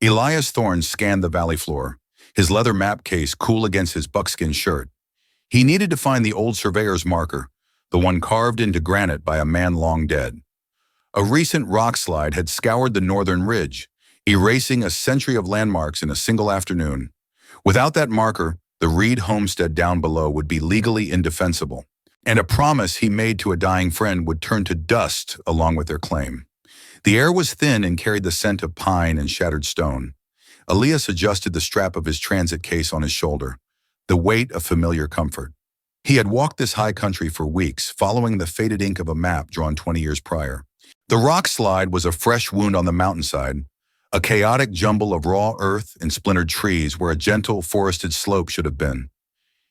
Elias Thorne scanned the valley floor, his leather map case cool against his buckskin shirt. He needed to find the old surveyor's marker, the one carved into granite by a man long dead. A recent rockslide had scoured the northern ridge, erasing a century of landmarks in a single afternoon. Without that marker, the Reed homestead down below would be legally indefensible, and a promise he made to a dying friend would turn to dust along with their claim. The air was thin and carried the scent of pine and shattered stone. Elias adjusted the strap of his transit case on his shoulder, the weight of familiar comfort. He had walked this high country for weeks, following the faded ink of a map drawn 20 years prior. The rock slide was a fresh wound on the mountainside, a chaotic jumble of raw earth and splintered trees where a gentle, forested slope should have been.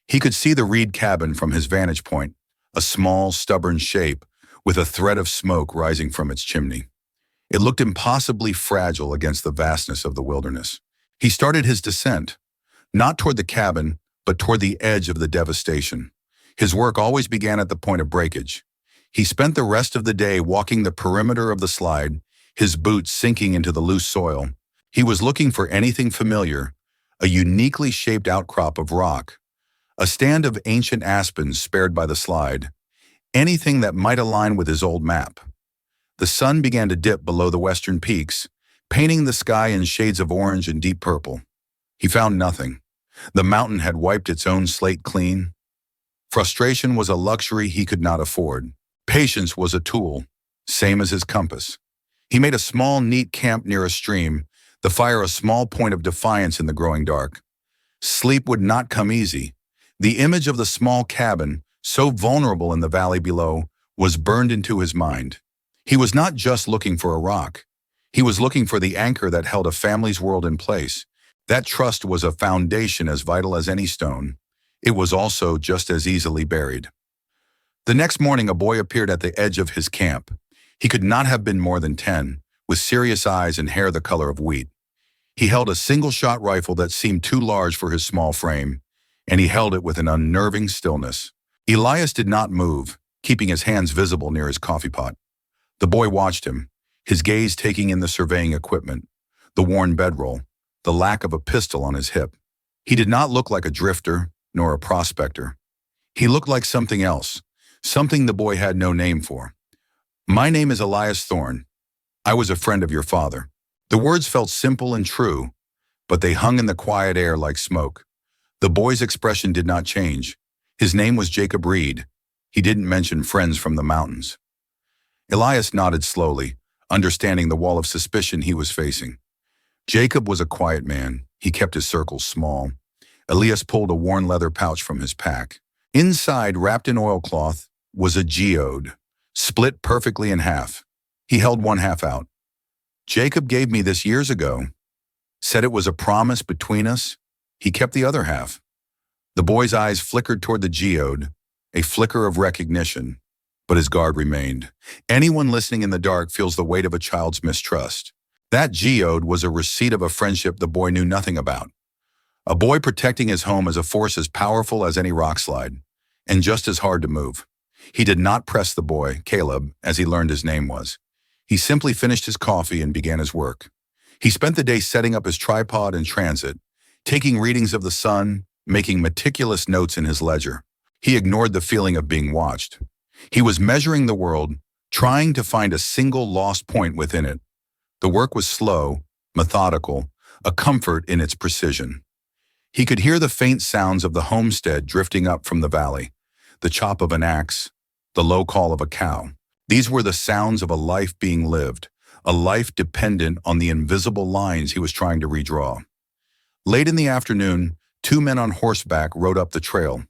He could see the Reed cabin from his vantage point, a small, stubborn shape with a thread of smoke rising from its chimney. It looked impossibly fragile against the vastness of the wilderness. He started his descent, not toward the cabin, but toward the edge of the devastation. His work always began at the point of breakage. He spent the rest of the day walking the perimeter of the slide, his boots sinking into the loose soil. He was looking for anything familiar, a uniquely shaped outcrop of rock, a stand of ancient aspens spared by the slide, anything that might align with his old map. The sun began to dip below the western peaks, painting the sky in shades of orange and deep purple. He found nothing. The mountain had wiped its own slate clean. Frustration was a luxury he could not afford. Patience was a tool, same as his compass. He made a small, neat camp near a stream, the fire a small point of defiance in the growing dark. Sleep would not come easy. The image of the small cabin, so vulnerable in the valley below, was burned into his mind. He was not just looking for a rock. He was looking for the anchor that held a family's world in place. That trust was a foundation as vital as any stone. It was also just as easily buried. The next morning, a boy appeared at the edge of his camp. He could not have been more than 10, with serious eyes and hair the color of wheat. He held a single-shot rifle that seemed too large for his small frame, and he held it with an unnerving stillness. Elias did not move, keeping his hands visible near his coffee pot. The boy watched him, his gaze taking in the surveying equipment, the worn bedroll, the lack of a pistol on his hip. He did not look like a drifter, nor a prospector. He looked like something else, something the boy had no name for. "My name is Elias Thorne. I was a friend of your father." The words felt simple and true, but they hung in the quiet air like smoke. The boy's expression did not change. His name was Jacob Reed. He didn't mention friends from the mountains. Elias nodded slowly, understanding the wall of suspicion he was facing. Jacob was a quiet man. He kept his circles small. Elias pulled a worn leather pouch from his pack. Inside, wrapped in oilcloth, was a geode, split perfectly in half. He held one half out. "Jacob gave me this years ago. Said it was a promise between us. He kept the other half." The boy's eyes flickered toward the geode, a flicker of recognition, but his guard remained. Anyone listening in the dark feels the weight of a child's mistrust. That geode was a receipt of a friendship the boy knew nothing about. A boy protecting his home as a force as powerful as any rockslide, and just as hard to move. He did not press the boy, Caleb, as he learned his name was. He simply finished his coffee and began his work. He spent the day setting up his tripod and transit, taking readings of the sun, making meticulous notes in his ledger. He ignored the feeling of being watched. He was measuring the world, trying to find a single lost point within it. The work was slow, methodical, a comfort in its precision. He could hear the faint sounds of the homestead drifting up from the valley, the chop of an axe, the low call of a cow. These were the sounds of a life being lived, a life dependent on the invisible lines he was trying to redraw. Late in the afternoon, two men on horseback rode up the trail.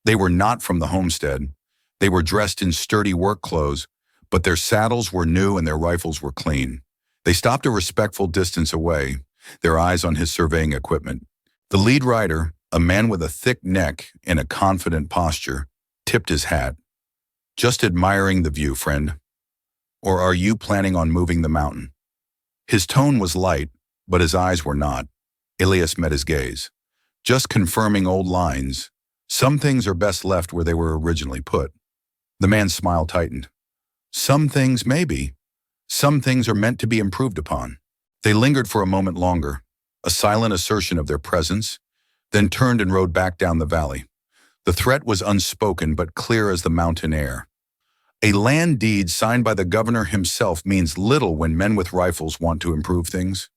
They were not from the homestead. They were dressed in sturdy work clothes, but their saddles were new and their rifles were clean. They stopped a respectful distance away, their eyes on his surveying equipment. The lead rider, a man with a thick neck and a confident posture, tipped his hat. "Just admiring the view, friend. Or are you planning on moving the mountain?" His tone was light, but his eyes were not. Elias met his gaze. "Just confirming old lines. Some things are best left where they were originally put." The man's smile tightened. "Some things, maybe. Some things are meant to be improved upon." They lingered for a moment longer, a silent assertion of their presence, then turned and rode back down the valley. The threat was unspoken but clear as the mountain air. A land deed signed by the governor himself means little when men with rifles want to improve things.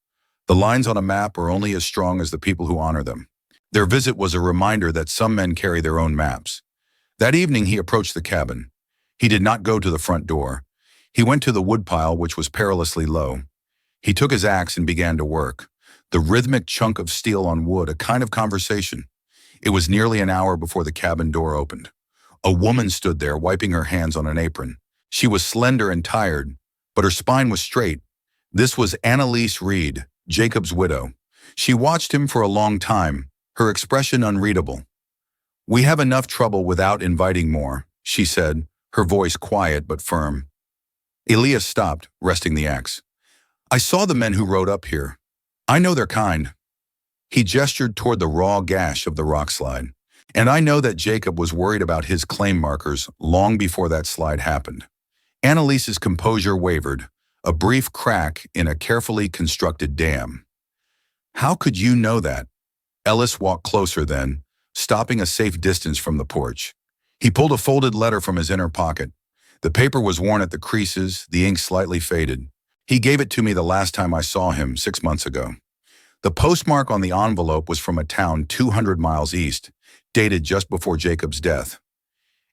The lines on a map are only as strong as the people who honor them. Their visit was a reminder that some men carry their own maps. That evening he approached the cabin. He did not go to the front door. He went to the woodpile, which was perilously low. He took his axe and began to work. The rhythmic chunk of steel on wood, a kind of conversation. It was nearly an hour before the cabin door opened. A woman stood there, wiping her hands on an apron. She was slender and tired, but her spine was straight. This was Annalise Reed, Jacob's widow. She watched him for a long time, her expression unreadable. "We have enough trouble without inviting more," she said, her voice quiet but firm. Elias stopped, resting the axe. "I saw the men who rode up here. I know they're kind." He gestured toward the raw gash of the rockslide. "And I know that Jacob was worried about his claim markers long before that slide happened." Annalise's composure wavered, a brief crack in a carefully constructed dam. "How could you know that?" Ellis walked closer then, stopping a safe distance from the porch. He pulled a folded letter from his inner pocket. The paper was worn at the creases, the ink slightly faded. "He gave it to me the last time I saw him 6 months ago." The postmark on the envelope was from a town 200 miles east, dated just before Jacob's death.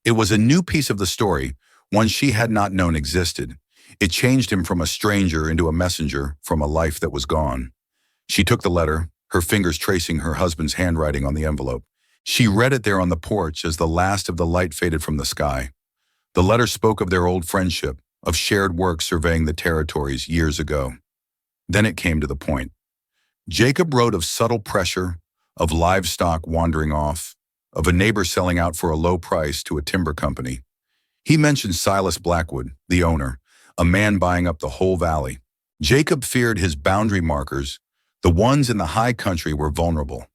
It was a new piece of the story, one she had not known existed. It changed him from a stranger into a messenger from a life that was gone. She took the letter, her fingers tracing her husband's handwriting on the envelope. She read it there on the porch as the last of the light faded from the sky. The letter spoke of their old friendship, of shared work surveying the territories years ago. Then it came to the point. Jacob wrote of subtle pressure, of livestock wandering off, of a neighbor selling out for a low price to a timber company. He mentioned Silas Blackwood, the owner, a man buying up the whole valley. Jacob feared his boundary markers. The ones in the high country were vulnerable.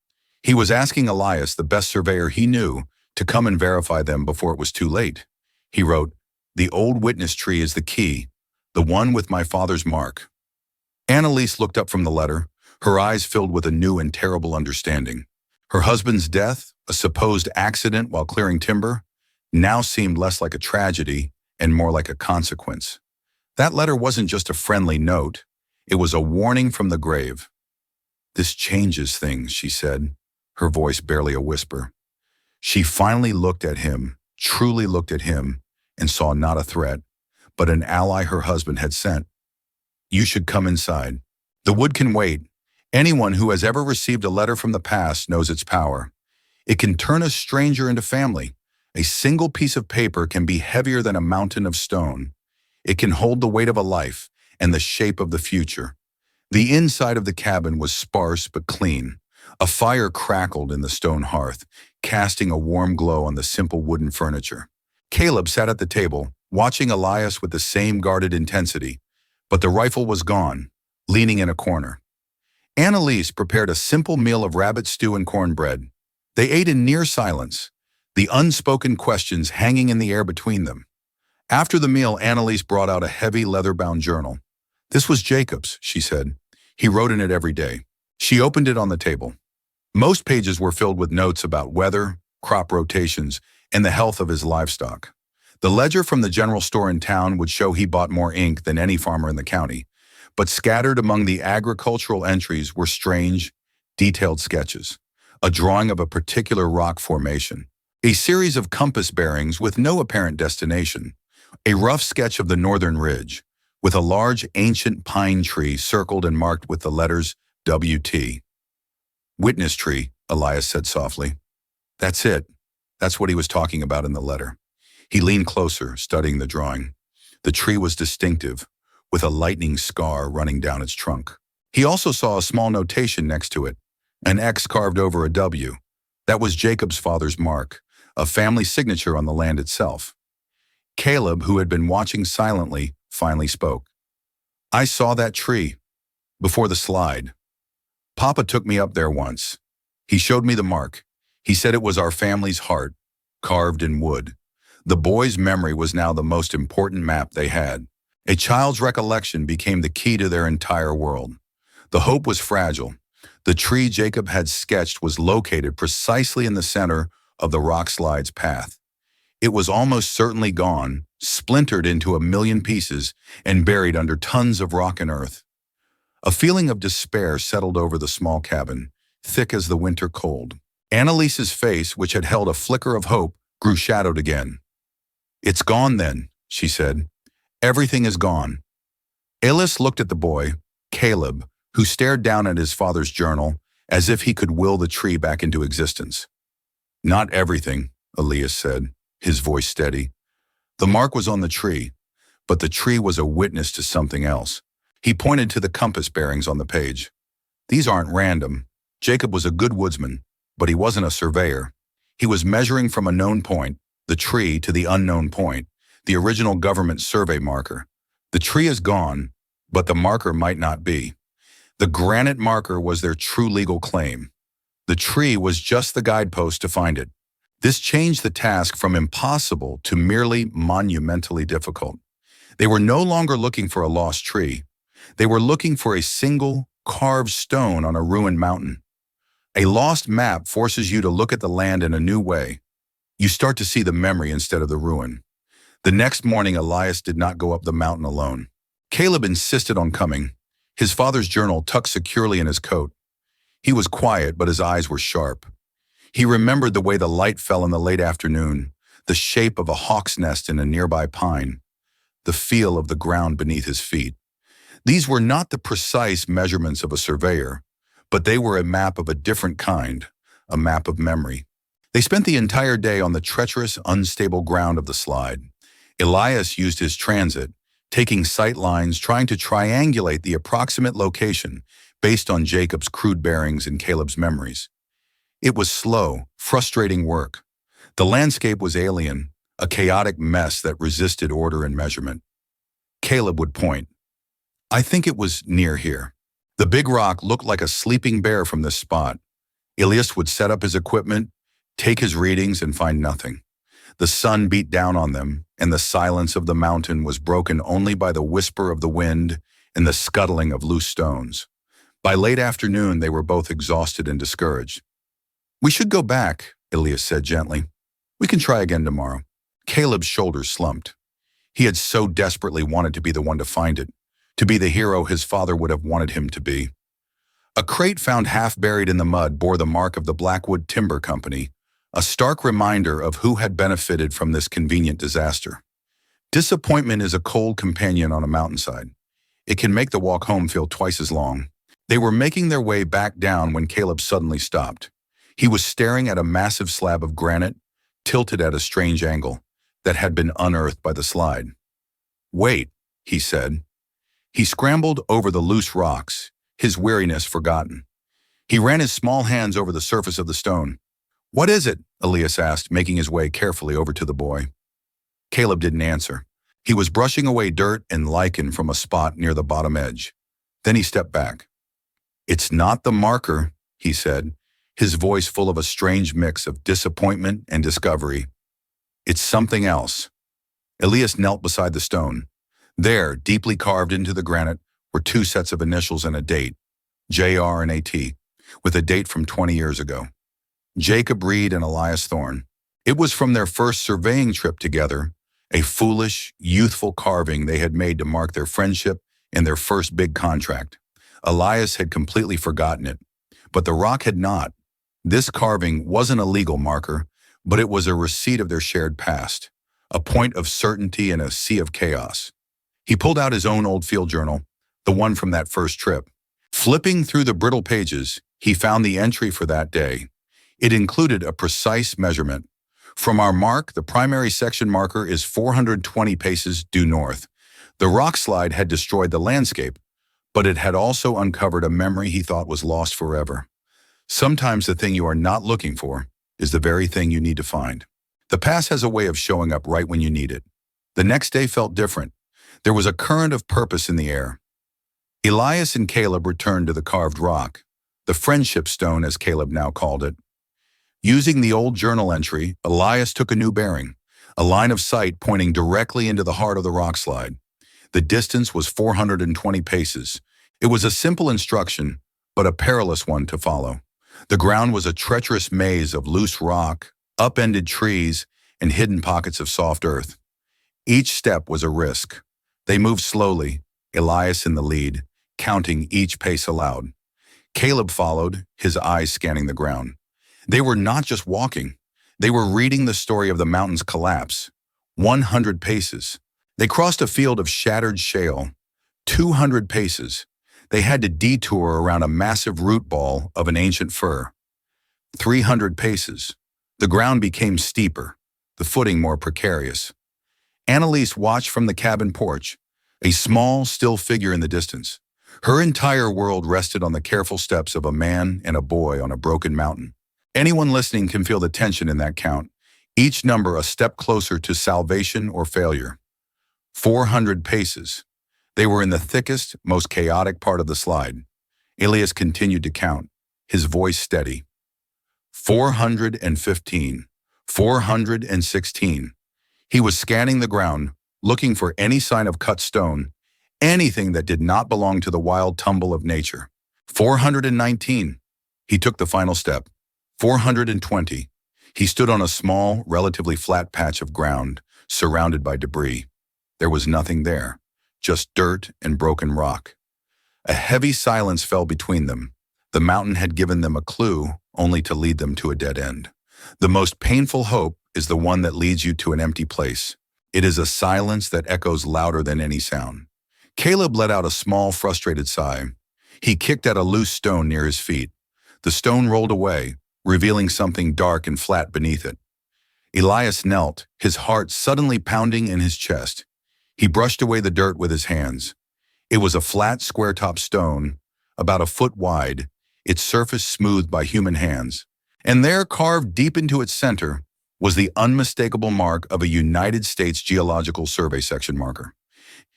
He was asking Elias, the best surveyor he knew, to come and verify them before it was too late. He wrote, "The old witness tree is the key, the one with my father's mark." Annalise looked up from the letter, her eyes filled with a new and terrible understanding. Her husband's death, a supposed accident while clearing timber, now seemed less like a tragedy and more like a consequence. That letter wasn't just a friendly note, it was a warning from the grave. "This changes things," she said, her voice barely a whisper. She finally looked at him, truly looked at him, and saw not a threat, but an ally her husband had sent. "You should come inside. The wood can wait. Anyone who has ever received a letter from the past knows its power. It can turn a stranger into family. A single piece of paper can be heavier than a mountain of stone. It can hold the weight of a life and the shape of the future." The inside of the cabin was sparse but clean. A fire crackled in the stone hearth, casting a warm glow on the simple wooden furniture. Caleb sat at the table, watching Elias with the same guarded intensity, but the rifle was gone, leaning in a corner. Annalise prepared a simple meal of rabbit stew and cornbread. They ate in near silence, the unspoken questions hanging in the air between them. After the meal, Annalise brought out a heavy leather-bound journal. "This was Jacob's," she said. "He wrote in it every day." She opened it on the table. Most pages were filled with notes about weather, crop rotations, and the health of his livestock. The ledger from the general store in town would show he bought more ink than any farmer in the county, but scattered among the agricultural entries were strange, detailed sketches. A drawing of a particular rock formation, a series of compass bearings with no apparent destination, a rough sketch of the northern ridge, with a large ancient pine tree circled and marked with the letters WT. "Witness tree," Elias said softly. "That's it. That's what he was talking about in the letter." He leaned closer, studying the drawing. The tree was distinctive, with a lightning scar running down its trunk. He also saw a small notation next to it, an X carved over a W. That was Jacob's father's mark, a family signature on the land itself. Caleb, who had been watching silently, finally spoke. "I saw that tree, before the slide. Papa took me up there once. He showed me the mark. He said it was our family's heart, carved in wood." The boys' memory was now the most important map they had. A child's recollection became the key to their entire world. The hope was fragile. The tree Jacob had sketched was located precisely in the center of the rockslide's path. It was almost certainly gone, splintered into a million pieces, and buried under tons of rock and earth. A feeling of despair settled over the small cabin, thick as the winter cold. Annalise's face, which had held a flicker of hope, grew shadowed again. "It's gone then," she said. "Everything is gone." Elias looked at the boy, Caleb, who stared down at his father's journal as if he could will the tree back into existence. "Not everything," Elias said, his voice steady. "The mark was on the tree, but the tree was a witness to something else." He pointed to the compass bearings on the page. "These aren't random. Jacob was a good woodsman, but he wasn't a surveyor. He was measuring from a known point, the tree, to the unknown point, the original government survey marker. The tree is gone, but the marker might not be. The granite marker was their true legal claim. The tree was just the guidepost to find it. This changed the task from impossible to merely monumentally difficult. They were no longer looking for a lost tree. They were looking for a single, carved stone on a ruined mountain. A lost map forces you to look at the land in a new way. You start to see the memory instead of the ruin. The next morning, Elias did not go up the mountain alone. Caleb insisted on coming, his father's journal tucked securely in his coat. He was quiet, but his eyes were sharp. He remembered the way the light fell in the late afternoon, the shape of a hawk's nest in a nearby pine, the feel of the ground beneath his feet. These were not the precise measurements of a surveyor, but they were a map of a different kind, a map of memory. They spent the entire day on the treacherous, unstable ground of the slide. Elias used his transit, taking sight lines, trying to triangulate the approximate location based on Jacob's crude bearings and Caleb's memories. It was slow, frustrating work. The landscape was alien, a chaotic mess that resisted order and measurement. Caleb would point. "I think it was near here." The big rock looked like a sleeping bear from this spot. Elias would set up his equipment, take his readings, and find nothing. The sun beat down on them, and the silence of the mountain was broken only by the whisper of the wind and the scuttling of loose stones. By late afternoon, they were both exhausted and discouraged. "We should go back," Elias said gently. "We can try again tomorrow." Caleb's shoulders slumped. He had so desperately wanted to be the one to find it, to be the hero his father would have wanted him to be. A crate found half buried in the mud bore the mark of the Blackwood Timber Company, a stark reminder of who had benefited from this convenient disaster. Disappointment is a cold companion on a mountainside. It can make the walk home feel twice as long. They were making their way back down when Caleb suddenly stopped. He was staring at a massive slab of granite, tilted at a strange angle, that had been unearthed by the slide. "Wait," he said. He scrambled over the loose rocks, his weariness forgotten. He ran his small hands over the surface of the stone. "What is it?" Elias asked, making his way carefully over to the boy. Caleb didn't answer. He was brushing away dirt and lichen from a spot near the bottom edge. Then he stepped back. "It's not the marker," he said, his voice full of a strange mix of disappointment and discovery. "It's something else." Elias knelt beside the stone. There, deeply carved into the granite, were two sets of initials and a date, JR and AT, with a date from 20 years ago. Jacob Reed and Elias Thorne. It was from their first surveying trip together, a foolish, youthful carving they had made to mark their friendship and their first big contract. Elias had completely forgotten it, but the rock had not. This carving wasn't a legal marker, but it was a receipt of their shared past, a point of certainty in a sea of chaos. He pulled out his own old field journal, the one from that first trip. Flipping through the brittle pages, he found the entry for that day. It included a precise measurement. From our mark, the primary section marker is 420 paces due north. The rock slide had destroyed the landscape, but it had also uncovered a memory he thought was lost forever. Sometimes the thing you are not looking for is the very thing you need to find. The past has a way of showing up right when you need it. The next day felt different. There was a current of purpose in the air. Elias and Caleb returned to the carved rock, the friendship stone as Caleb now called it. Using the old journal entry, Elias took a new bearing, a line of sight pointing directly into the heart of the rock slide. The distance was 420 paces, It was a simple instruction, but a perilous one to follow. The ground was a treacherous maze of loose rock, upended trees, and hidden pockets of soft earth. Each step was a risk. They moved slowly, Elias in the lead, counting each pace aloud. Caleb followed, his eyes scanning the ground. They were not just walking. They were reading the story of the mountain's collapse. 100 paces. They crossed a field of shattered shale. 200 paces. They had to detour around a massive root ball of an ancient fir. 300 paces. The ground became steeper, the footing more precarious. Annalise watched from the cabin porch, a small, still figure in the distance. Her entire world rested on the careful steps of a man and a boy on a broken mountain. Anyone listening can feel the tension in that count, each number a step closer to salvation or failure. 400 paces. They were in the thickest, most chaotic part of the slide. Elias continued to count, his voice steady. 415. 416. He was scanning the ground, looking for any sign of cut stone, anything that did not belong to the wild tumble of nature. 419. He took the final step. 420. He stood on a small, relatively flat patch of ground, surrounded by debris. There was nothing there, just dirt and broken rock. A heavy silence fell between them. The mountain had given them a clue, only to lead them to a dead end. The most painful hope is the one that leads you to an empty place. It is a silence that echoes louder than any sound. Caleb let out a small, frustrated sigh. He kicked at a loose stone near his feet. The stone rolled away, revealing something dark and flat beneath it. Elias knelt, his heart suddenly pounding in his chest. He brushed away the dirt with his hands. It was a flat, square-topped stone, about a foot wide, its surface smoothed by human hands. And there, carved deep into its center, was the unmistakable mark of a United States Geological Survey section marker.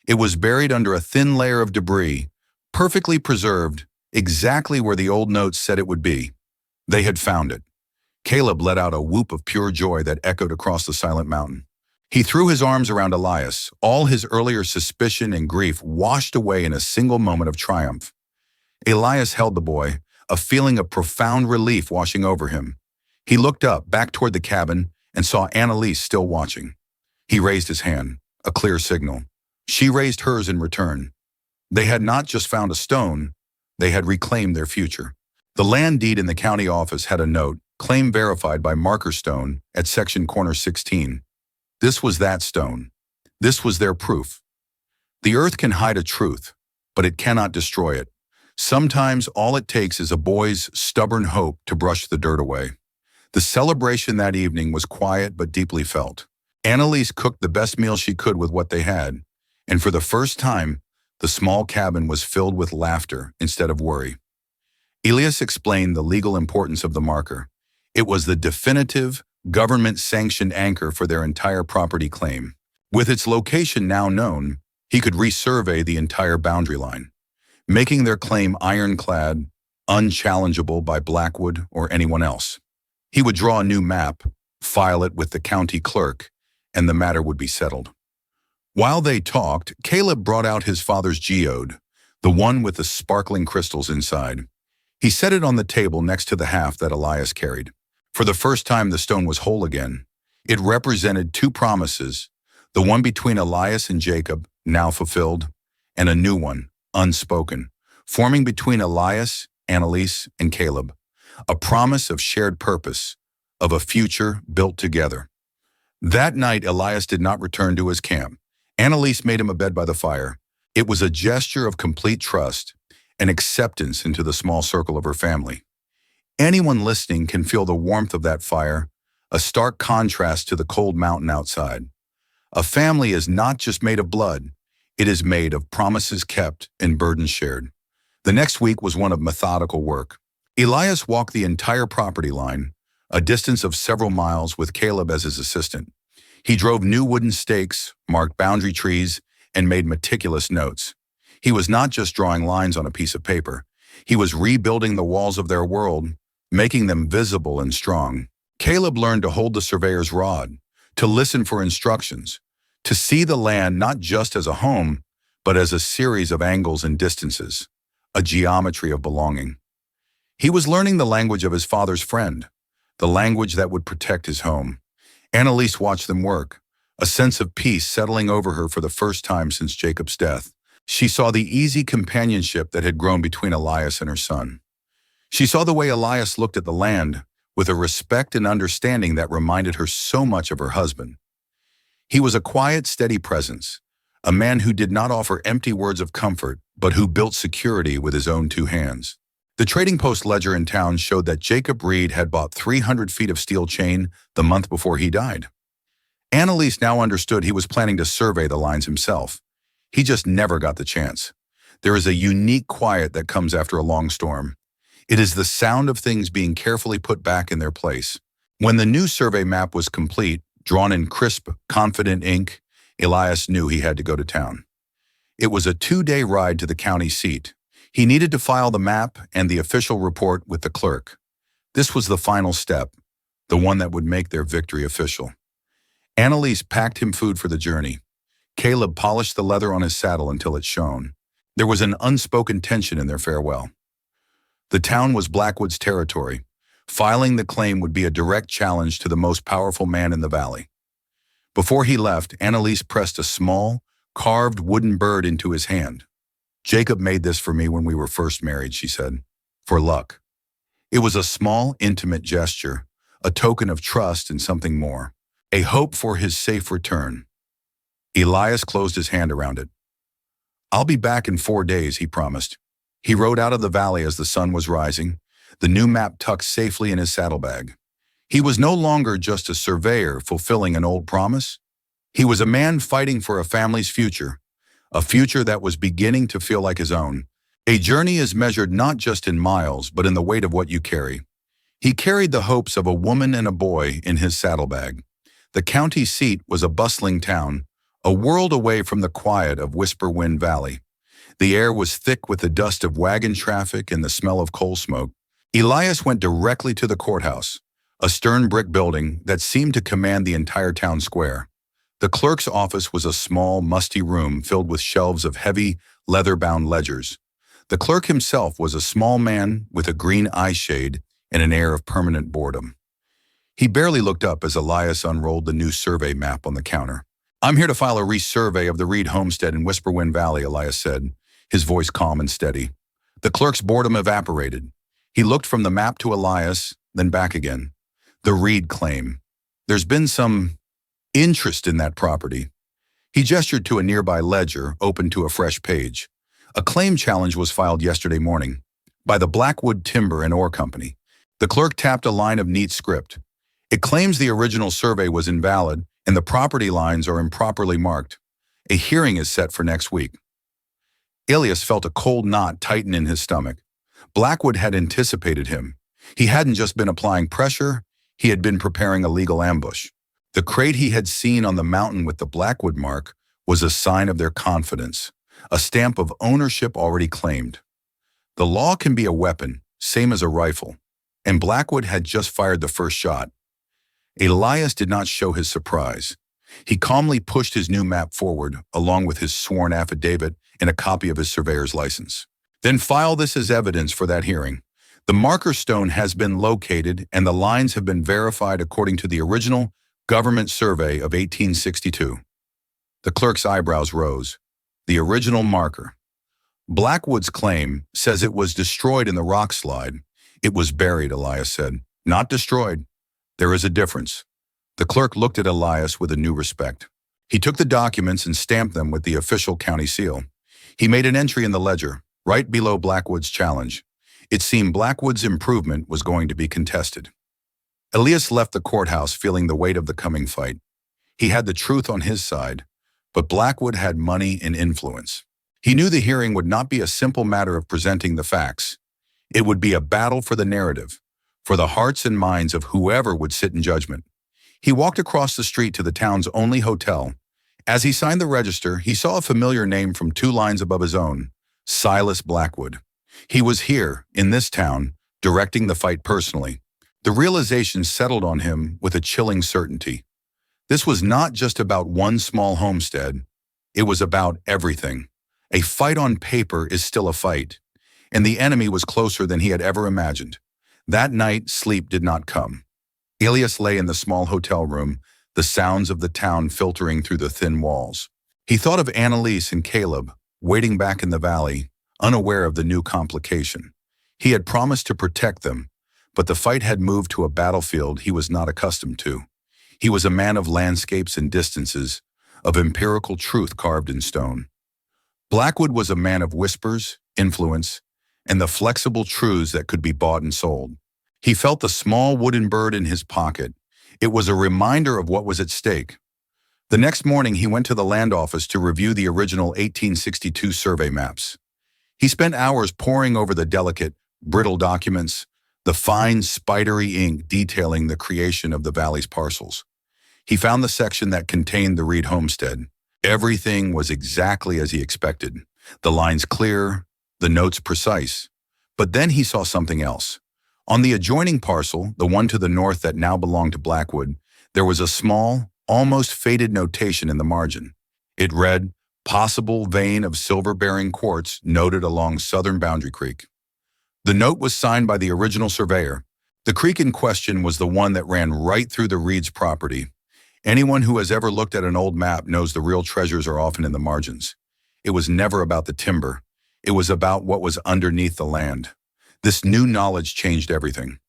It was buried under a thin layer of debris, perfectly preserved, exactly where the old notes said it would be. They had found it. Caleb let out a whoop of pure joy that echoed across the silent mountain. He threw his arms around Elias, all his earlier suspicion and grief washed away in a single moment of triumph. Elias held the boy, a feeling of profound relief washing over him. He looked up, back toward the cabin, and saw Annalise still watching. He raised his hand, a clear signal. She raised hers in return. They had not just found a stone, they had reclaimed their future. The land deed in the county office had a note, claim verified by marker stone at section corner 16. This was that stone. This was their proof. The earth can hide a truth, but it cannot destroy it. Sometimes all it takes is a boy's stubborn hope to brush the dirt away. The celebration that evening was quiet but deeply felt. Annalise cooked the best meal she could with what they had, and for the first time, the small cabin was filled with laughter instead of worry. Elias explained the legal importance of the marker. It was the definitive, government-sanctioned anchor for their entire property claim. With its location now known, he could resurvey the entire boundary line, making their claim ironclad, unchallengeable by Blackwood or anyone else. He would draw a new map, file it with the county clerk, and the matter would be settled. While they talked, Caleb brought out his father's geode, the one with the sparkling crystals inside. He set it on the table next to the half that Elias carried. For the first time, the stone was whole again. It represented two promises, the one between Elias and Jacob, now fulfilled, and a new one, unspoken, forming between Elias, Annalise, and Caleb, a promise of shared purpose, of a future built together. That night, Elias did not return to his camp. Annalise made him a bed by the fire. It was a gesture of complete trust, an acceptance into the small circle of her family. Anyone listening can feel the warmth of that fire, a stark contrast to the cold mountain outside. A family is not just made of blood, it is made of promises kept and burdens shared. The next week was one of methodical work. Elias walked the entire property line, a distance of several miles with Caleb as his assistant. He drove new wooden stakes, marked boundary trees, and made meticulous notes. He was not just drawing lines on a piece of paper. He was rebuilding the walls of their world, making them visible and strong. Caleb learned to hold the surveyor's rod, to listen for instructions, to see the land not just as a home, but as a series of angles and distances. a geometry of belonging. He was learning the language of his father's friend, the language that would protect his home. Annalise watched them work, a sense of peace settling over her for the first time since Jacob's death. She saw the easy companionship that had grown between Elias and her son. She saw the way Elias looked at the land, with a respect and understanding that reminded her so much of her husband. He was a quiet, steady presence, a man who did not offer empty words of comfort, but who built security with his own two hands. The Trading Post ledger in town showed that Jacob Reed had bought 300 feet of steel chain the month before he died. Annalise now understood he was planning to survey the lines himself. He just never got the chance. There is a unique quiet that comes after a long storm. It is the sound of things being carefully put back in their place. When the new survey map was complete, drawn in crisp, confident ink, Elias knew he had to go to town. It was a 2-day ride to the county seat. He needed to file the map and the official report with the clerk. This was the final step, the one that would make their victory official. Annalise packed him food for the journey. Caleb polished the leather on his saddle until it shone. There was an unspoken tension in their farewell. The town was Blackwood's territory. Filing the claim would be a direct challenge to the most powerful man in the valley. Before he left, Annalise pressed a small, carved wooden bird into his hand. "Jacob made this for me when we were first married," she said, "for luck." It was a small, intimate gesture, a token of trust and something more, a hope for his safe return. Elias closed his hand around it. "I'll be back in 4 days," he promised. He rode out of the valley as the sun was rising, the new map tucked safely in his saddlebag. He was no longer just a surveyor fulfilling an old promise. He was a man fighting for a family's future, a future that was beginning to feel like his own. A journey is measured not just in miles, but in the weight of what you carry. He carried the hopes of a woman and a boy in his saddlebag. The county seat was a bustling town, a world away from the quiet of Whisperwind Valley. The air was thick with the dust of wagon traffic and the smell of coal smoke. Elias went directly to the courthouse, a stern brick building that seemed to command the entire town square. The clerk's office was a small, musty room filled with shelves of heavy, leather-bound ledgers. The clerk himself was a small man with a green eye shade and an air of permanent boredom. He barely looked up as Elias unrolled the new survey map on the counter. "I'm here to file a resurvey of the Reed homestead in Whisperwind Valley," Elias said, his voice calm and steady. The clerk's boredom evaporated. He looked from the map to Elias, then back again. "The Reed claim. There's been some interest in that property." He gestured to a nearby ledger, open to a fresh page. "A claim challenge was filed yesterday morning by the Blackwood Timber and Ore Company." The clerk tapped a line of neat script. "It claims the original survey was invalid and the property lines are improperly marked. A hearing is set for next week." Elias felt a cold knot tighten in his stomach. Blackwood had anticipated him. He hadn't just been applying pressure, he had been preparing a legal ambush. The crate he had seen on the mountain with the Blackwood mark was a sign of their confidence, a stamp of ownership already claimed. The law can be a weapon, same as a rifle, and Blackwood had just fired the first shot. Elias did not show his surprise. He calmly pushed his new map forward, along with his sworn affidavit and a copy of his surveyor's license. "Then file this as evidence for that hearing. The marker stone has been located and the lines have been verified according to the original government survey of 1862. The clerk's eyebrows rose. The original marker. Blackwood's claim says it was destroyed in the rockslide. "It was buried," Elias said. "Not destroyed. There is a difference." The clerk looked at Elias with a new respect. He took the documents and stamped them with the official county seal. He made an entry in the ledger, right below Blackwood's challenge. It seemed Blackwood's improvement was going to be contested. Elias left the courthouse feeling the weight of the coming fight. He had the truth on his side, but Blackwood had money and influence. He knew the hearing would not be a simple matter of presenting the facts. It would be a battle for the narrative, for the hearts and minds of whoever would sit in judgment. He walked across the street to the town's only hotel. As he signed the register, he saw a familiar name from 2 lines above his own, Silas Blackwood. He was here, in this town, directing the fight personally. The realization settled on him with a chilling certainty. This was not just about one small homestead. It was about everything. A fight on paper is still a fight. and the enemy was closer than he had ever imagined. That night, sleep did not come. Elias lay in the small hotel room, the sounds of the town filtering through the thin walls. He thought of Annalise and Caleb, waiting back in the valley, unaware of the new complication. He had promised to protect them, but the fight had moved to a battlefield he was not accustomed to. He was a man of landscapes and distances, of empirical truth carved in stone. Blackwood was a man of whispers, influence, and the flexible truths that could be bought and sold. He felt the small wooden bird in his pocket. It was a reminder of what was at stake. The next morning, he went to the land office to review the original 1862 survey maps. He spent hours poring over the delicate, brittle documents, the fine, spidery ink detailing the creation of the valley's parcels. He found the section that contained the Reed homestead. Everything was exactly as he expected. The lines clear, the notes precise. But then he saw something else. On the adjoining parcel, the one to the north that now belonged to Blackwood, there was a small, almost faded notation in the margin. It read, "Possible vein of silver-bearing quartz noted along southern Boundary Creek." The note was signed by the original surveyor. The creek in question was the one that ran right through the Reed's property. Anyone who has ever looked at an old map knows the real treasures are often in the margins. It was never about the timber. It was about what was underneath the land. This new knowledge changed everything.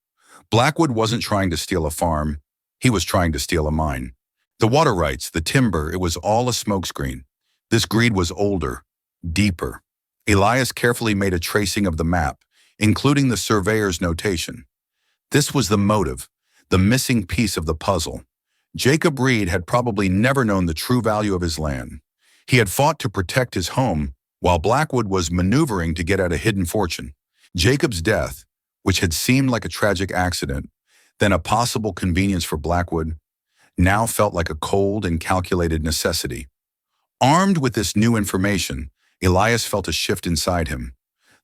Blackwood wasn't trying to steal a farm. He was trying to steal a mine. The water rights, the timber, it was all a smokescreen. This greed was older, deeper. Elias carefully made a tracing of the map, including the surveyor's notation. This was the motive, the missing piece of the puzzle. Jacob Reed had probably never known the true value of his land. He had fought to protect his home, while Blackwood was maneuvering to get at a hidden fortune. Jacob's death, which had seemed like a tragic accident, then a possible convenience for Blackwood, now felt like a cold and calculated necessity. Armed with this new information, Elias felt a shift inside him.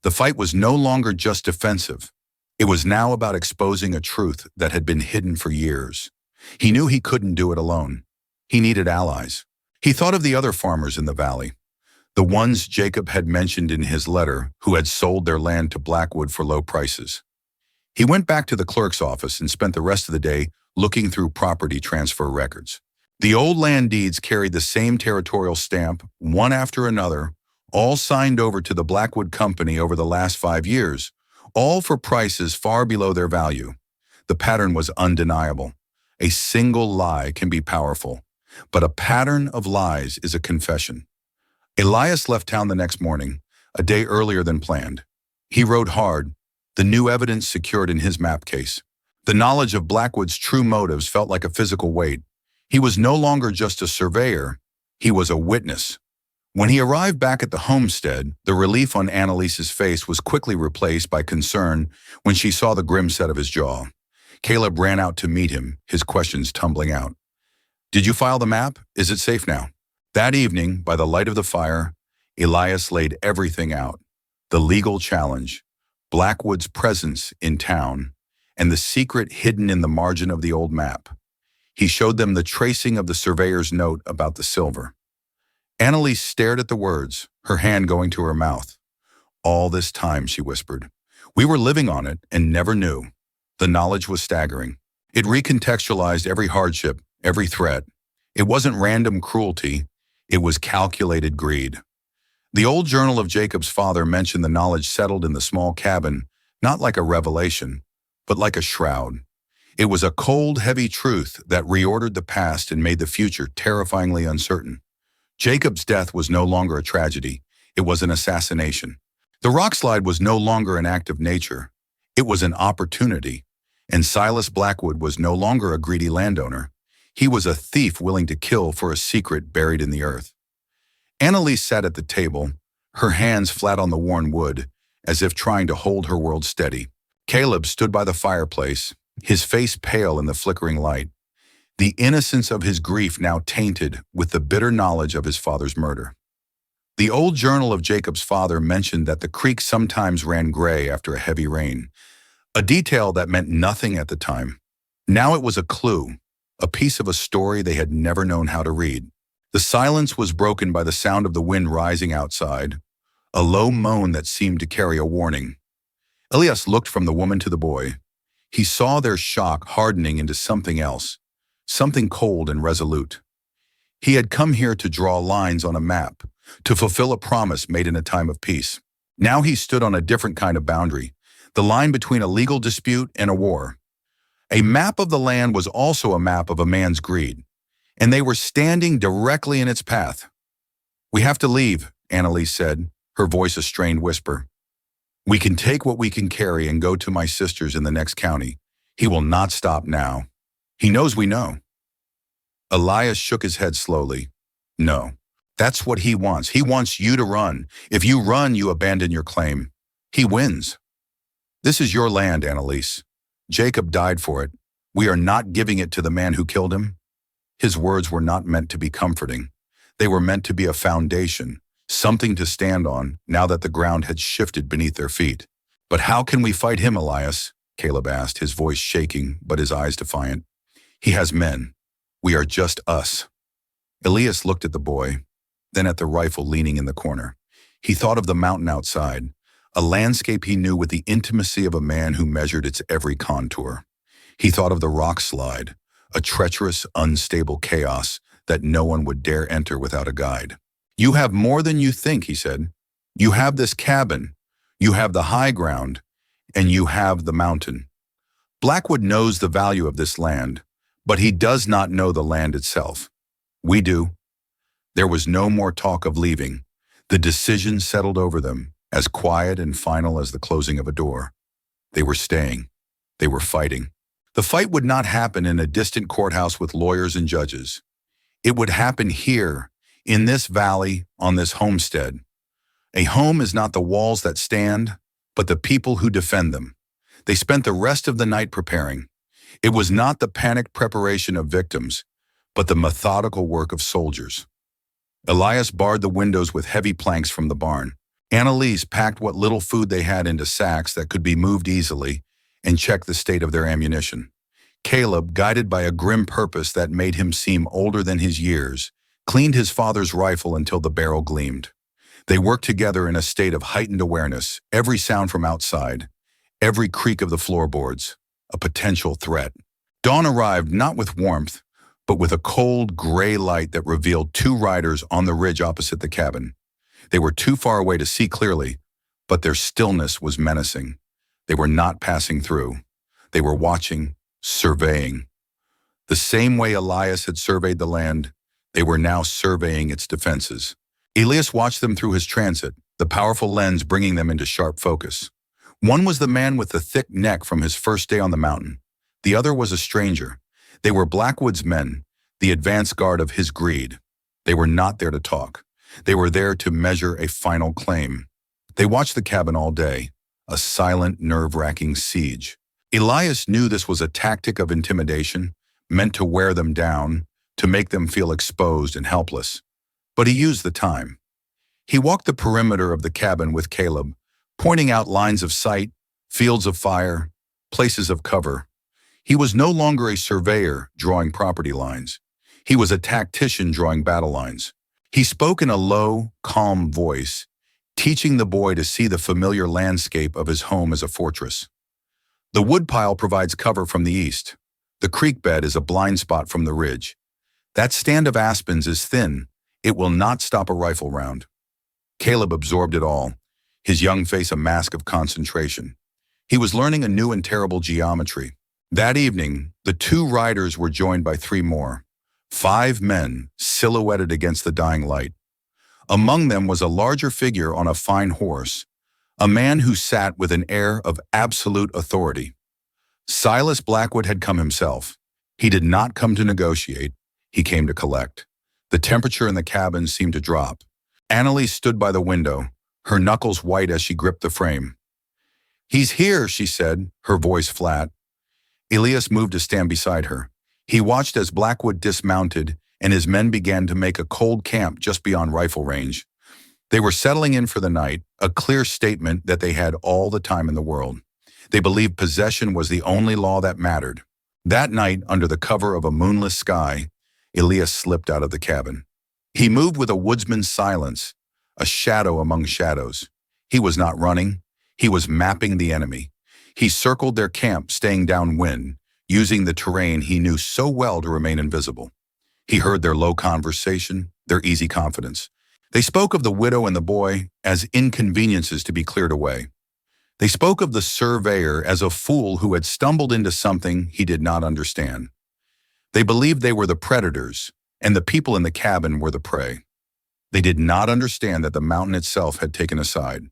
The fight was no longer just defensive. It was now about exposing a truth that had been hidden for years. He knew he couldn't do it alone. He needed allies. He thought of the other farmers in the valley, the ones Jacob had mentioned in his letter who had sold their land to Blackwood for low prices. He went back to the clerk's office and spent the rest of the day looking through property transfer records. The old land deeds carried the same territorial stamp, one after another, all signed over to the Blackwood Company over the last 5 years, all for prices far below their value. The pattern was undeniable. A single lie can be powerful, but a pattern of lies is a confession. Elias left town the next morning, a day earlier than planned. He rode hard, the new evidence secured in his map case. The knowledge of Blackwood's true motives felt like a physical weight. He was no longer just a surveyor, he was a witness. When he arrived back at the homestead, the relief on Annalise's face was quickly replaced by concern when she saw the grim set of his jaw. Caleb ran out to meet him, his questions tumbling out. "Did you file the map? Is it safe now?" That evening, by the light of the fire, Elias laid everything out. The legal challenge, Blackwood's presence in town, and the secret hidden in the margin of the old map. He showed them the tracing of the surveyor's note about the silver. Annalise stared at the words, her hand going to her mouth. "All this time," she whispered. "We were living on it and never knew." The knowledge was staggering. It recontextualized every hardship, every threat. It wasn't random cruelty, it was calculated greed. The old journal of Jacob's father mentioned the knowledge settled in the small cabin, not like a revelation, but like a shroud. It was a cold, heavy truth that reordered the past and made the future terrifyingly uncertain. Jacob's death was no longer a tragedy, it was an assassination. The rockslide was no longer an act of nature, it was an opportunity. And Silas Blackwood was no longer a greedy landowner. He was a thief willing to kill for a secret buried in the earth. Annalise sat at the table, her hands flat on the worn wood, as if trying to hold her world steady. Caleb stood by the fireplace, his face pale in the flickering light. The innocence of his grief now tainted with the bitter knowledge of his father's murder. The old journal of Jacob's father mentioned that the creek sometimes ran gray after a heavy rain, a detail that meant nothing at the time. Now it was a clue, a piece of a story they had never known how to read. The silence was broken by the sound of the wind rising outside, a low moan that seemed to carry a warning. Elias looked from the woman to the boy. He saw their shock hardening into something else, something cold and resolute. He had come here to draw lines on a map, to fulfill a promise made in a time of peace. Now he stood on a different kind of boundary, the line between a legal dispute and a war. A map of the land was also a map of a man's greed, and they were standing directly in its path. "We have to leave," Annalise said, her voice a strained whisper. "We can take what we can carry and go to my sister's in the next county. He will not stop now. He knows we know." Elias shook his head slowly. "No, that's what he wants. He wants you to run. If you run, you abandon your claim. He wins. This is your land, Annalise. Jacob died for it. We are not giving it to the man who killed him." His words were not meant to be comforting. They were meant to be a foundation, something to stand on now that the ground had shifted beneath their feet. "But how can we fight him, Elias?" Caleb asked, his voice shaking but his eyes defiant. "He has men. We are just us." Elias looked at the boy, then at the rifle leaning in the corner. He thought of the mountain outside, a landscape he knew with the intimacy of a man who measured its every contour. He thought of the rockslide, a treacherous, unstable chaos that no one would dare enter without a guide. "You have more than you think," he said. "You have this cabin, you have the high ground, and you have the mountain. Blackwood knows the value of this land, but he does not know the land itself. We do." There was no more talk of leaving. The decision settled over them, as quiet and final as the closing of a door. They were staying. They were fighting. The fight would not happen in a distant courthouse with lawyers and judges. It would happen here, in this valley, on this homestead. A home is not the walls that stand, but the people who defend them. They spent the rest of the night preparing. It was not the panicked preparation of victims, but the methodical work of soldiers. Elias barred the windows with heavy planks from the barn. Annalise packed what little food they had into sacks that could be moved easily and checked the state of their ammunition. Caleb, guided by a grim purpose that made him seem older than his years, cleaned his father's rifle until the barrel gleamed. They worked together in a state of heightened awareness, every sound from outside, every creak of the floorboards, a potential threat. Dawn arrived not with warmth, but with a cold, gray light that revealed two riders on the ridge opposite the cabin. They were too far away to see clearly, but their stillness was menacing. They were not passing through. They were watching, surveying. The same way Elias had surveyed the land, they were now surveying its defenses. Elias watched them through his transit, the powerful lens bringing them into sharp focus. One was the man with the thick neck from his first day on the mountain. The other was a stranger. They were Blackwood's men, the advance guard of his greed. They were not there to talk. They were there to measure a final claim. They watched the cabin all day, a silent, nerve-wracking siege. Elias knew this was a tactic of intimidation, meant to wear them down, to make them feel exposed and helpless. But he used the time. He walked the perimeter of the cabin with Caleb, pointing out lines of sight, fields of fire, places of cover. He was no longer a surveyor drawing property lines. He was a tactician drawing battle lines. He spoke in a low, calm voice, teaching the boy to see the familiar landscape of his home as a fortress. The woodpile provides cover from the east. The creek bed is a blind spot from the ridge. That stand of aspens is thin. It will not stop a rifle round. Caleb absorbed it all, his young face a mask of concentration. He was learning a new and terrible geometry. That evening, the two riders were joined by three more. 5 men silhouetted against the dying light. Among them was a larger figure on a fine horse, a man who sat with an air of absolute authority. Silas Blackwood had come himself. He did not come to negotiate. He came to collect. The temperature in the cabin seemed to drop. Annalise stood by the window, her knuckles white as she gripped the frame. "He's here," she said, her voice flat. Elias moved to stand beside her. He watched as Blackwood dismounted and his men began to make a cold camp just beyond rifle range. They were settling in for the night, a clear statement that they had all the time in the world. They believed possession was the only law that mattered. That night, under the cover of a moonless sky, Elias slipped out of the cabin. He moved with a woodsman's silence, a shadow among shadows. He was not running. He was mapping the enemy. He circled their camp, staying downwind, using the terrain he knew so well to remain invisible. He heard their low conversation, their easy confidence. They spoke of the widow and the boy as inconveniences to be cleared away. They spoke of the surveyor as a fool who had stumbled into something he did not understand. They believed they were the predators, and the people in the cabin were the prey. They did not understand that the mountain itself had taken a side.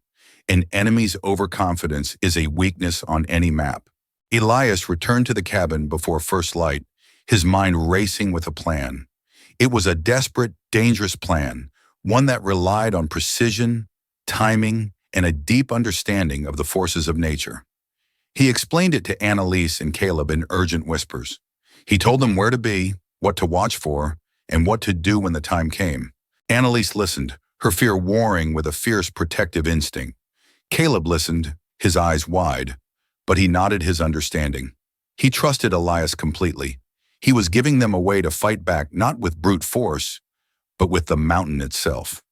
An enemy's overconfidence is a weakness on any map. Elias returned to the cabin before first light, his mind racing with a plan. It was a desperate, dangerous plan, one that relied on precision, timing, and a deep understanding of the forces of nature. He explained it to Annalise and Caleb in urgent whispers. He told them where to be, what to watch for, and what to do when the time came. Annalise listened, her fear warring with a fierce protective instinct. Caleb listened, his eyes wide, but he nodded his understanding. He trusted Elias completely. He was giving them a way to fight back not with brute force, but with the mountain itself.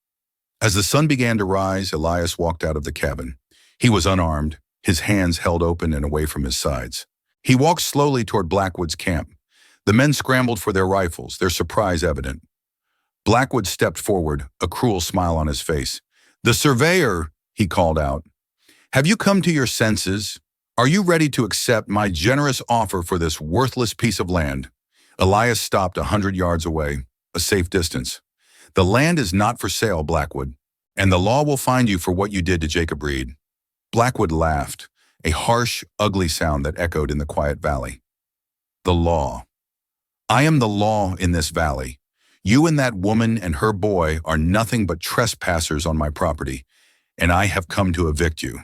As the sun began to rise, Elias walked out of the cabin. He was unarmed, his hands held open and away from his sides. He walked slowly toward Blackwood's camp. The men scrambled for their rifles, their surprise evident. Blackwood stepped forward, a cruel smile on his face. "The surveyor," he called out. "Have you come to your senses? Are you ready to accept my generous offer for this worthless piece of land?" Elias stopped 100 yards away, a safe distance. "The land is not for sale, Blackwood, and the law will find you for what you did to Jacob Reed." Blackwood laughed, a harsh, ugly sound that echoed in the quiet valley. "The law. I am the law in this valley. You and that woman and her boy are nothing but trespassers on my property, and I have come to evict you."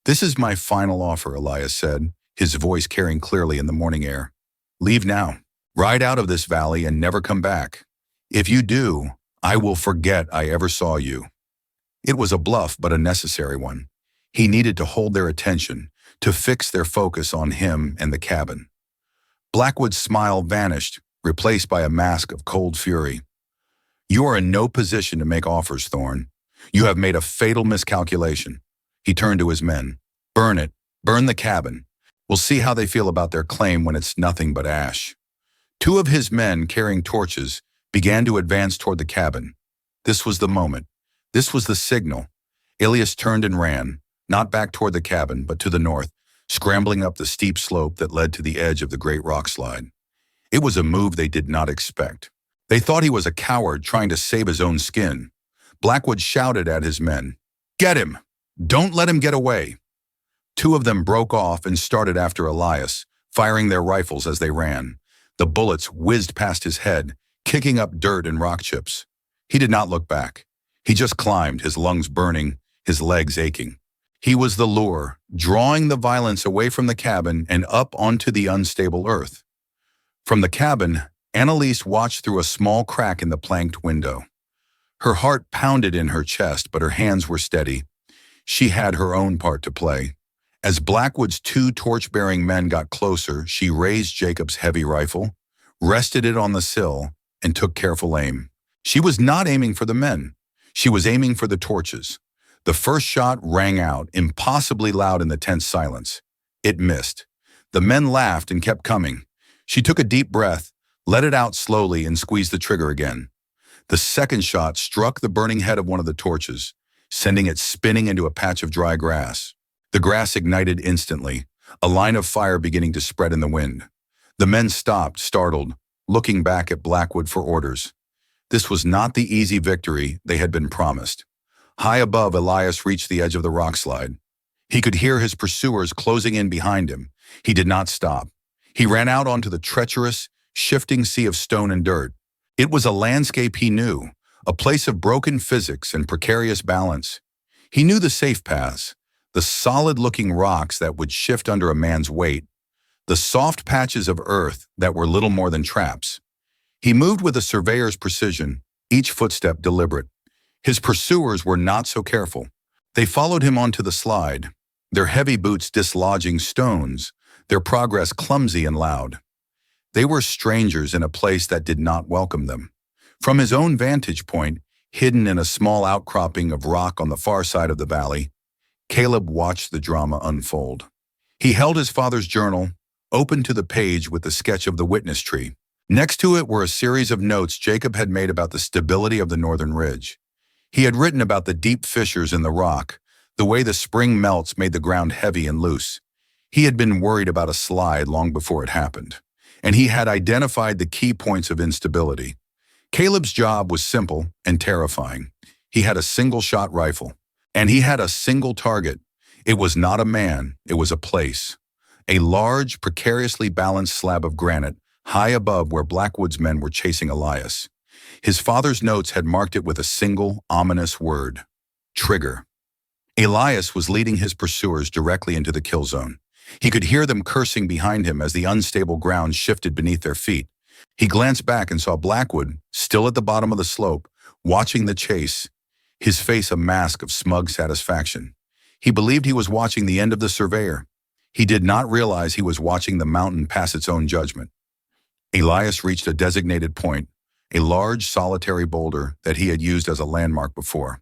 "This is my final offer," Elias said, his voice carrying clearly in the morning air. "Leave now. Ride out of this valley and never come back. If you do, I will forget I ever saw you." It was a bluff, but a necessary one. He needed to hold their attention, to fix their focus on him and the cabin. Blackwood's smile vanished, replaced by a mask of cold fury. "You are in no position to make offers, Thorne. You have made a fatal miscalculation." He turned to his men. "Burn it. Burn the cabin. We'll see how they feel about their claim when it's nothing but ash." Two of his men, carrying torches, began to advance toward the cabin. This was the moment. This was the signal. Elias turned and ran, not back toward the cabin, but to the north, scrambling up the steep slope that led to the edge of the great rockslide. It was a move they did not expect. They thought he was a coward trying to save his own skin. Blackwood shouted at his men, "Get him! Don't let him get away!" Two of them broke off and started after Elias, firing their rifles as they ran. The bullets whizzed past his head, kicking up dirt and rock chips. He did not look back. He just climbed, his lungs burning, his legs aching. He was the lure, drawing the violence away from the cabin and up onto the unstable earth. From the cabin, Annalise watched through a small crack in the planked window. Her heart pounded in her chest, but her hands were steady. She had her own part to play. As Blackwood's two torch-bearing men got closer, she raised Jacob's heavy rifle, rested it on the sill, and took careful aim. She was not aiming for the men. She was aiming for the torches. The first shot rang out, impossibly loud in the tense silence. It missed. The men laughed and kept coming. She took a deep breath, let it out slowly, and squeezed the trigger again. The second shot struck the burning head of one of the torches, sending it spinning into a patch of dry grass. The grass ignited instantly, a line of fire beginning to spread in the wind. The men stopped, startled, looking back at Blackwood for orders. This was not the easy victory they had been promised. High above, Elias reached the edge of the rockslide. He could hear his pursuers closing in behind him. He did not stop. He ran out onto the treacherous, shifting sea of stone and dirt. It was a landscape he knew, a place of broken physics and precarious balance. He knew the safe paths, the solid-looking rocks that would shift under a man's weight, the soft patches of earth that were little more than traps. He moved with a surveyor's precision, each footstep deliberate. His pursuers were not so careful. They followed him onto the slide, their heavy boots dislodging stones, their progress clumsy and loud. They were strangers in a place that did not welcome them. From his own vantage point, hidden in a small outcropping of rock on the far side of the valley, Caleb watched the drama unfold. He held his father's journal, open to the page with the sketch of the witness tree. Next to it were a series of notes Jacob had made about the stability of the northern ridge. He had written about the deep fissures in the rock, the way the spring melts made the ground heavy and loose. He had been worried about a slide long before it happened, and he had identified the key points of instability. Caleb's job was simple and terrifying. He had a single-shot rifle, and he had a single target. It was not a man, it was a place. A large, precariously balanced slab of granite, high above where Blackwood's men were chasing Elias. His father's notes had marked it with a single, ominous word: trigger. Elias was leading his pursuers directly into the kill zone. He could hear them cursing behind him as the unstable ground shifted beneath their feet. He glanced back and saw Blackwood, still at the bottom of the slope, watching the chase, his face a mask of smug satisfaction. He believed he was watching the end of the surveyor. He did not realize he was watching the mountain pass its own judgment. Elias reached a designated point, a large solitary boulder that he had used as a landmark before.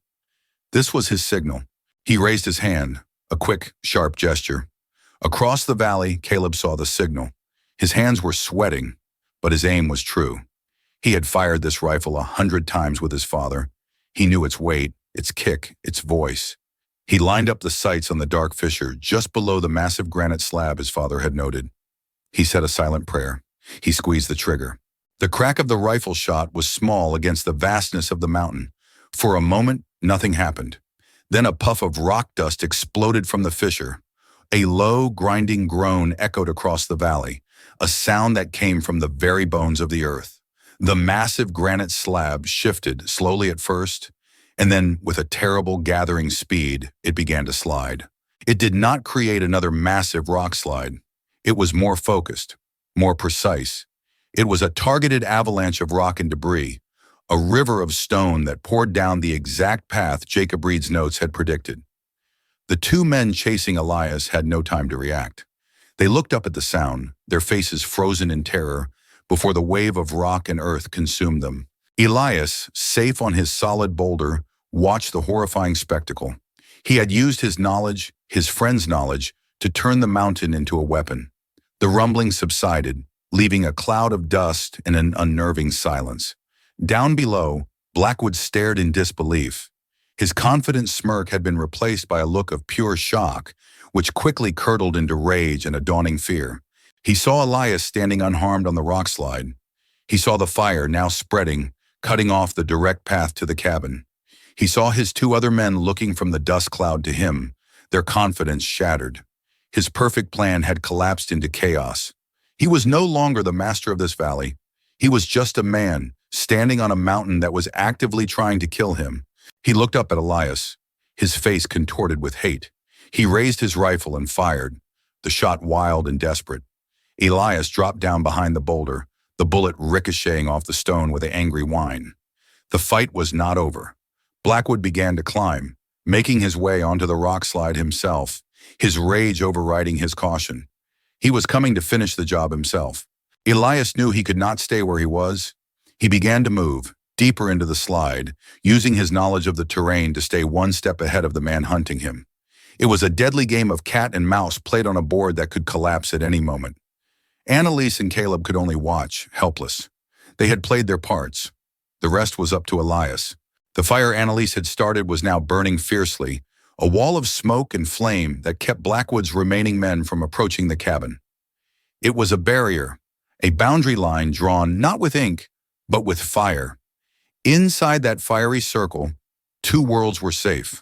This was his signal. He raised his hand, a quick, sharp gesture. Across the valley, Caleb saw the signal. His hands were sweating, but his aim was true. He had fired this rifle 100 times with his father. He knew its weight, its kick, its voice. He lined up the sights on the dark fissure just below the massive granite slab his father had noted. He said a silent prayer. He squeezed the trigger. The crack of the rifle shot was small against the vastness of the mountain. For a moment, nothing happened. Then a puff of rock dust exploded from the fissure. A low, grinding groan echoed across the valley, a sound that came from the very bones of the earth. The massive granite slab shifted slowly at first, and then, with a terrible gathering speed, it began to slide. It did not create another massive rock slide. It was more focused, more precise. It was a targeted avalanche of rock and debris, a river of stone that poured down the exact path Jacob Reed's notes had predicted. The two men chasing Elias had no time to react. They looked up at the sound, their faces frozen in terror, before the wave of rock and earth consumed them. Elias, safe on his solid boulder, watched the horrifying spectacle. He had used his knowledge, his friend's knowledge, to turn the mountain into a weapon. The rumbling subsided, leaving a cloud of dust and an unnerving silence. Down below, Blackwood stared in disbelief. His confident smirk had been replaced by a look of pure shock, which quickly curdled into rage and a dawning fear. He saw Elias standing unharmed on the rockslide. He saw the fire now spreading, cutting off the direct path to the cabin. He saw his two other men looking from the dust cloud to him, their confidence shattered. His perfect plan had collapsed into chaos. He was no longer the master of this valley. He was just a man, standing on a mountain that was actively trying to kill him. He looked up at Elias, his face contorted with hate. He raised his rifle and fired, the shot wild and desperate. Elias dropped down behind the boulder, the bullet ricocheting off the stone with an angry whine. The fight was not over. Blackwood began to climb, making his way onto the rock slide himself, his rage overriding his caution. He was coming to finish the job himself. Elias knew he could not stay where he was. He began to move, deeper into the slide, using his knowledge of the terrain to stay one step ahead of the man hunting him. It was a deadly game of cat and mouse played on a board that could collapse at any moment. Annalise and Caleb could only watch, helpless. They had played their parts. The rest was up to Elias. The fire Annalise had started was now burning fiercely, a wall of smoke and flame that kept Blackwood's remaining men from approaching the cabin. It was a barrier, a boundary line drawn not with ink, but with fire. Inside that fiery circle, two worlds were safe.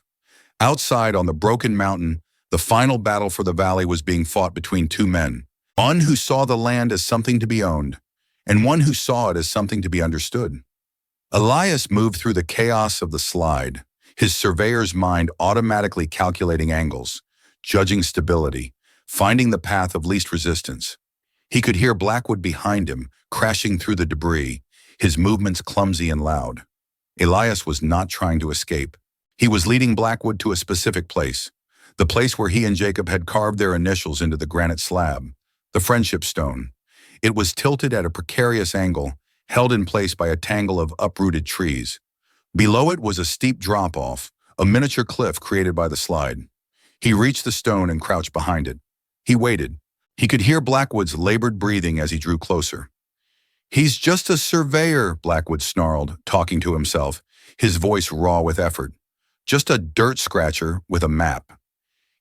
Outside on the broken mountain, the final battle for the valley was being fought between two men, one who saw the land as something to be owned, and one who saw it as something to be understood. Elias moved through the chaos of the slide, his surveyor's mind automatically calculating angles, judging stability, finding the path of least resistance. He could hear Blackwood behind him, crashing through the debris, his movements clumsy and loud. Elias was not trying to escape. He was leading Blackwood to a specific place, the place where he and Jacob had carved their initials into the granite slab, the friendship stone. It was tilted at a precarious angle, held in place by a tangle of uprooted trees. Below it was a steep drop-off, a miniature cliff created by the slide. He reached the stone and crouched behind it. He waited. He could hear Blackwood's labored breathing as he drew closer. "He's just a surveyor," Blackwood snarled, talking to himself, his voice raw with effort. "Just a dirt scratcher with a map."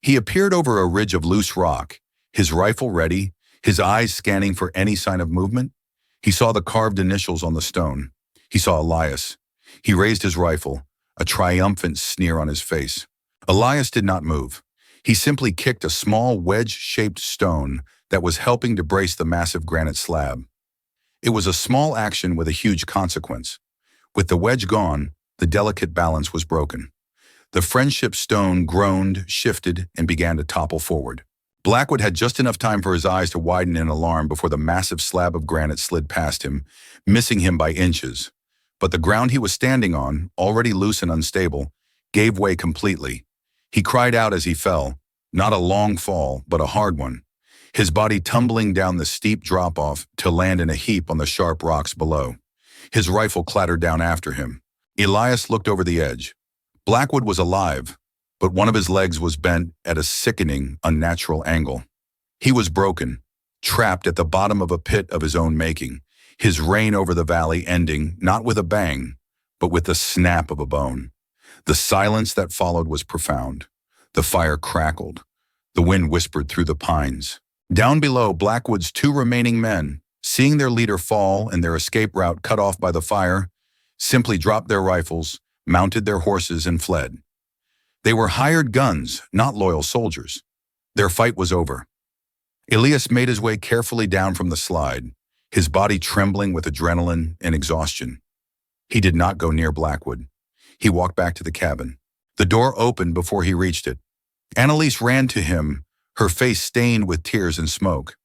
He appeared over a ridge of loose rock, his rifle ready, his eyes scanning for any sign of movement. He saw the carved initials on the stone. He saw Elias. He raised his rifle, a triumphant sneer on his face. Elias did not move. He simply kicked a small wedge-shaped stone that was helping to brace the massive granite slab. It was a small action with a huge consequence. With the wedge gone, the delicate balance was broken. The friendship stone groaned, shifted, and began to topple forward. Blackwood had just enough time for his eyes to widen in alarm before the massive slab of granite slid past him, missing him by inches. But the ground he was standing on, already loose and unstable, gave way completely. He cried out as he fell, not a long fall, but a hard one, his body tumbling down the steep drop-off to land in a heap on the sharp rocks below. His rifle clattered down after him. Elias looked over the edge. Blackwood was alive, but one of his legs was bent at a sickening, unnatural angle. He was broken, trapped at the bottom of a pit of his own making, his reign over the valley ending not with a bang, but with the snap of a bone. The silence that followed was profound. The fire crackled. The wind whispered through the pines. Down below, Blackwood's two remaining men, seeing their leader fall and their escape route cut off by the fire, simply dropped their rifles, mounted their horses, and fled. They were hired guns, not loyal soldiers. Their fight was over. Elias made his way carefully down from the slide, his body trembling with adrenaline and exhaustion. He did not go near Blackwood. He walked back to the cabin. The door opened before he reached it. Annalise ran to him, her face stained with tears and smoke.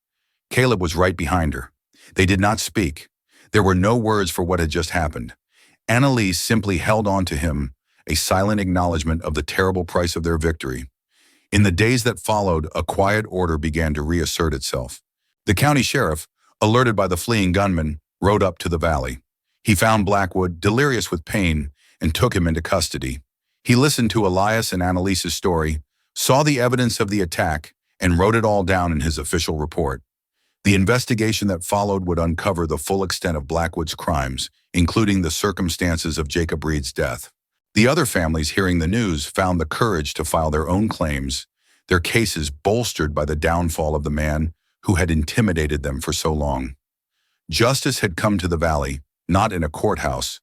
Caleb was right behind her. They did not speak. There were no words for what had just happened. Annalise simply held on to him, a silent acknowledgement of the terrible price of their victory. In the days that followed, a quiet order began to reassert itself. The county sheriff, alerted by the fleeing gunman, rode up to the valley. He found Blackwood, delirious with pain, and took him into custody. He listened to Elias and Annalise's story, saw the evidence of the attack, and wrote it all down in his official report. The investigation that followed would uncover the full extent of Blackwood's crimes, including the circumstances of Jacob Reed's death. The other families hearing the news found the courage to file their own claims, their cases bolstered by the downfall of the man who had intimidated them for so long. Justice had come to the valley, not in a courthouse,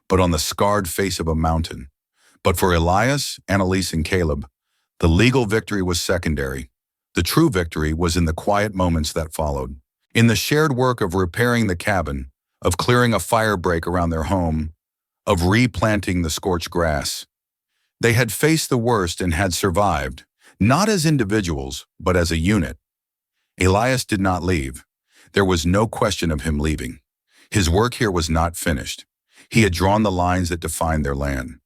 but on the scarred face of a mountain. But for Elias, Annalise, and Caleb, the legal victory was secondary. The true victory was in the quiet moments that followed. In the shared work of repairing the cabin, of clearing a fire break around their home, of replanting the scorched grass. They had faced the worst and had survived, not as individuals, but as a unit. Elias did not leave. There was no question of him leaving. His work here was not finished. He had drawn the lines that defined their land.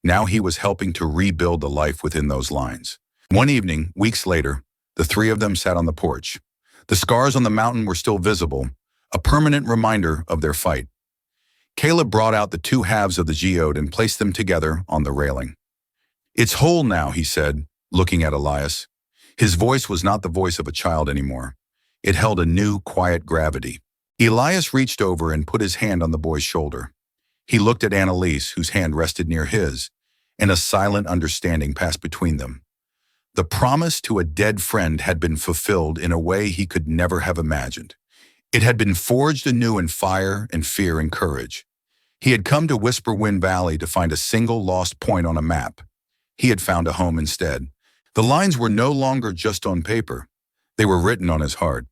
Now he was helping to rebuild the life within those lines. One evening, weeks later, the three of them sat on the porch. The scars on the mountain were still visible, a permanent reminder of their fight. Caleb brought out the two halves of the geode and placed them together on the railing. "It's whole now," he said, looking at Elias. His voice was not the voice of a child anymore. It held a new, quiet gravity. Elias reached over and put his hand on the boy's shoulder. He looked at Annalise, whose hand rested near his, and a silent understanding passed between them. The promise to a dead friend had been fulfilled in a way he could never have imagined. It had been forged anew in fire and fear and courage. He had come to Whisperwind Valley to find a single lost point on a map. He had found a home instead. The lines were no longer just on paper. They were written on his heart.